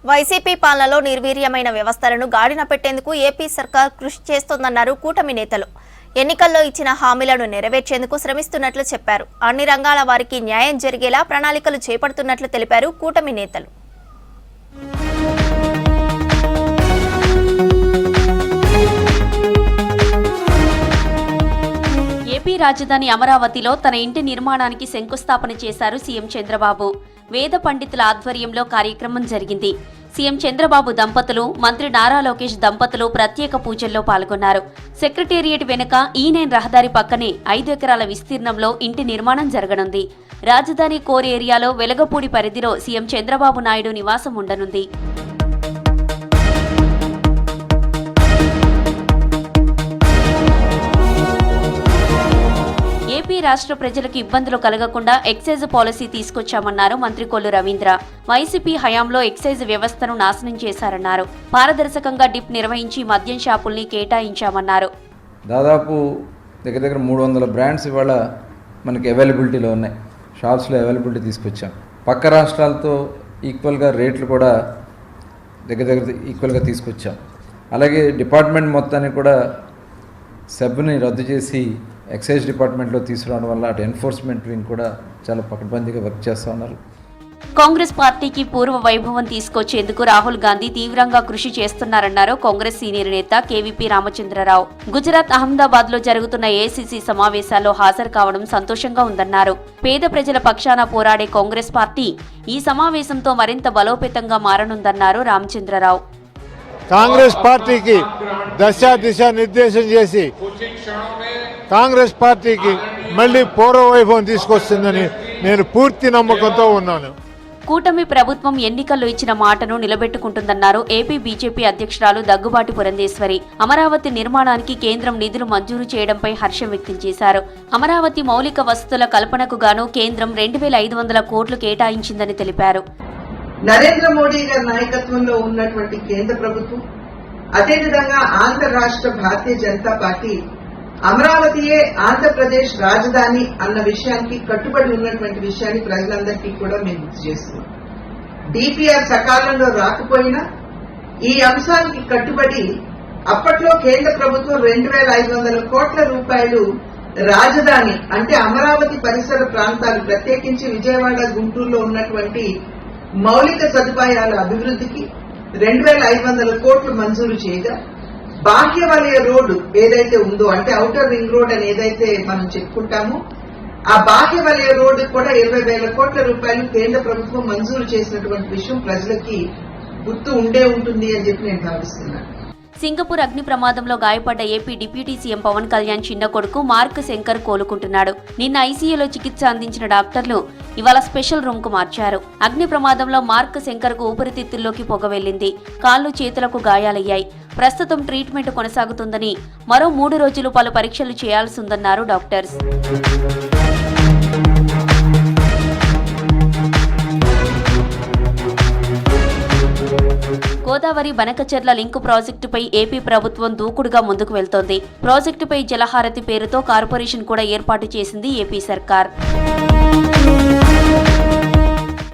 YCP పాలనలో నిర్వీర్యమైన వ్యవస్థలను గాడిన పెట్టేందుకు ఏపీ సర్కార్ కృషి చేస్తోందన్నారు కూటమి నేతలు. ఎన్నికల్లో ఇచ్చిన హామీలను నెరవేర్చేందుకు శ్రమిస్తున్నట్లు చెప్పారు. అన్ని రంగాల వారికి న్యాయం జరిగేలా ప్రణాళికలు చేపడుతున్నట్లు తెలిపారు కూటమి నేతలు. ఏపీ రాజధాని అమరావతిలో తన ఇంటి నిర్మాణానికి శంకుస్థాపన చేశారు సీఎం చంద్రబాబు. వేద పండితుల ఆధ్వర్యంలో కార్యక్రమం జరిగింది. సీఎం చంద్రబాబు దంపతులు, మంత్రి నారా లోకేష్ దంపతులు ప్రత్యేక పూజల్లో పాల్గొన్నారు. సెక్రటేరియట్ వెనుక E9 రహదారి పక్కనే 5 ఎకరాల విస్తీర్ణంలో ఇంటి నిర్మాణం జరగనుంది. రాజధాని కోర్ ఏరియాలో వెలగపూడి పరిధిలో సీఎం చంద్రబాబు నాయుడు నివాసం ఉండనుంది. ఏపీ రాష్ట్ర ప్రజలకు ఇబ్బందులు కలగకుండా ఎక్సైజ్ పాలసీ తీసుకొచ్చామన్నారు మంత్రి కొల్లు రవీంద్ర. వైసీపీ హయాంలో ఎక్సైజ్ వ్యవస్థను నాశనం చేశారన్నారు. పారదర్శకంగా డిప్ నిర్వహించి మద్యం షాపుల్ని కేటాయించామన్నారు. దాదాపు దగ్గర 300 బ్రాండ్స్ ఇవాళ మనకి అవైలబిలిటీలో ఉన్నాయి. షాప్స్లో అవైలబిలిటీ తీసుకొచ్చాం. పక్క రాష్ట్రాలతో ఈక్వల్గా రేట్లు కూడా దగ్గర ఈక్వల్గా తీసుకొచ్చాం. అలాగే డిపార్ట్మెంట్ మొత్తాన్ని కూడా సబ్ని రద్దు చేసి ఎక్సైజ్ డిపార్ట్మెంట్లో తీసుకురావడం వల్ల అటు ఎన్ఫోర్స్మెంట్ వింగ్ కూడా చాలా పకడ్బందీగా వర్క్ చేస్తూ ఉన్నారు. కాంగ్రెస్ పార్టీకి పూర్వ వైభవం తీసుకొచ్చేందుకు రాహుల్ గాంధీ తీవ్రంగా కృషి చేస్తున్నారన్నారు కాంగ్రెస్ సీనియర్ నేత కేవీపీ రామచంద్రరావు. గుజరాత్ అహ్మదాబాద్ లో జరుగుతున్న ఏఐసీసీ సమావేశాల్లో హాజరు కావడం సంతోషంగా ఉందన్నారు. పేద ప్రజల పక్షాన పోరాడే కాంగ్రెస్ పార్టీ ఈ సమావేశంతో మరింత బలోపేతంగా మారనుందన్నారు రామచంద్రరావు. కాంగ్రెస్ పార్టీకి దిశ నిర్దేశం చేసి కాంగ్రెస్ పార్టీకి మళ్లీ పూర్వ వైభవం తీసుకొస్తుందని నేను పూర్తి నమ్మకంతో ఉన్నాను. కూటమి ప్రభుత్వం ఎన్నికల్లో ఇచ్చిన మాటను నిలబెట్టుకుంటుందన్నారు ఏపీ బీజేపీ అధ్యక్షురాలు దగ్గుబాటి పురంధేశ్వరి. అమరావతి నిర్మాణానికి కేంద్రం నిధులు మంజూరు చేయడంపై హర్షం వ్యక్తం చేశారు. అమరావతి మౌలిక వసతుల కల్పనకు గాను కేంద్రం 2500 కోట్లు కేటాయించిందని తెలిపారు. నరేంద్ర మోడీ గారి నాయకత్వంలో ఉన్నటువంటి కేంద్ర ప్రభుత్వం, అదేవిధంగా ఆంధ్ర రాష్ట్ర భారతీయ జనతా పార్టీ అమరావతియే ఆంధ్రప్రదేశ్ రాజధాని అన్న విషయానికి కట్టుబడి ఉన్నటువంటి విషయాన్ని ప్రజలందరికీ కూడా మేము గుర్తు చేస్తున్నాం. డిపిఆర్ సకాలంలో రాకపోయినా ఈ అంశానికి కట్టుబడి అప్పట్లో కేంద్ర ప్రభుత్వం 2500 కోట్ల రూపాయలు రాజధాని అంటే అమరావతి పరిసర ప్రాంతాలు, ప్రత్యేకించి విజయవాడ, గుంటూరులో ఉన్నటువంటి మౌలిక సదుపాయాల అభివృద్ధికి 2500 కోట్లు మంజూరు చేయగా, బాహ్య వలయ రోడ్డు ఏదైతే ఉందో అంటే ఔటర్ రింగ్ రోడ్ అని ఏదైతే మనం చెప్పుకుంటామో ఆ బాహ్య వలయ రోడ్డు కూడా 20,000 కోట్ల రూపాయలు కేంద్ర ప్రభుత్వం మంజూరు చేసినటువంటి విషయం ప్రజలకి గుర్తు ఉండే ఉంటుంది అని చెప్పి నేను భావిస్తున్నాను. సింగపూర్ అగ్ని ప్రమాదంలో గాయపడ్డ AP deputy CM Pawan Kalyan చిన్న కొడుకు మార్క్ శంకర్ కోలుకుంటున్నాడు. నిన్న ఐసీయూలో చికిత్స అందించిన డాక్టర్లు ఇవాళ స్పెషల్ రూమ్ కు మార్చారు. అగ్ని ప్రమాదంలో మార్క్ శంకర్ కు ఊపిరితిత్తుల్లోకి పొగ వెళ్లింది. కాళ్లు, చేతులకు గాయాలయ్యాయి. ప్రస్తుతం ట్రీట్మెంట్ కొనసాగుతుందని, మరో 3 రోజులు పలు పరీక్షలు చేయాల్సిందన్నారు డాక్టర్స్. గోదావరి బనకచెర్ల లింకు ప్రాజెక్టుపై ఏపీ ప్రభుత్వం దూకుడుగా ముందుకు వెళ్తోంది. ప్రాజెక్టుపై జలహారతి పేరుతో కార్పొరేషన్ కూడా ఏర్పాటు చేసింది ఏపీ సర్కార్.